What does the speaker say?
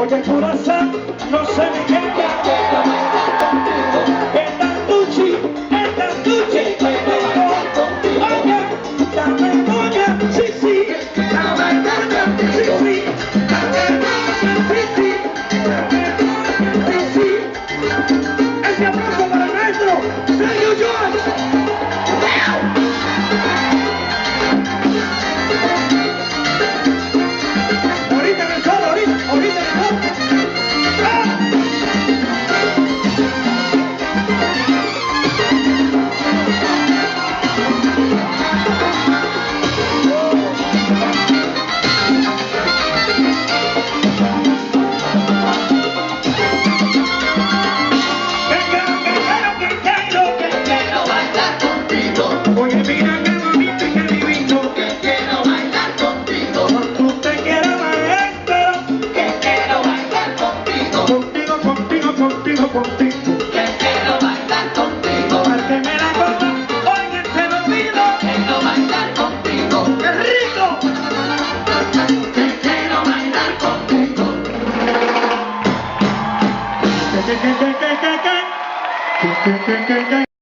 Oye, corazón, no se me queda. Esta noche, oye, dame moña, sí, sí, dame moña, sí, sí, dame moña, sí, sí, dame moña, sí, sí. Ese abrazo para el maestro, Sergio George. Ahorita en el sol, ahorita en el sol. Oye, mira qué bonito y qué divino. Que quiero bailar contigo. Tú te quieres maestro. Que quiero bailar contigo. Contigo. Que quiero bailar contigo. Para que me la copa, oye, se me olvido. Quiero bailar contigo. ¡Qué rico! Que quiero bailar contigo. ¿Qué?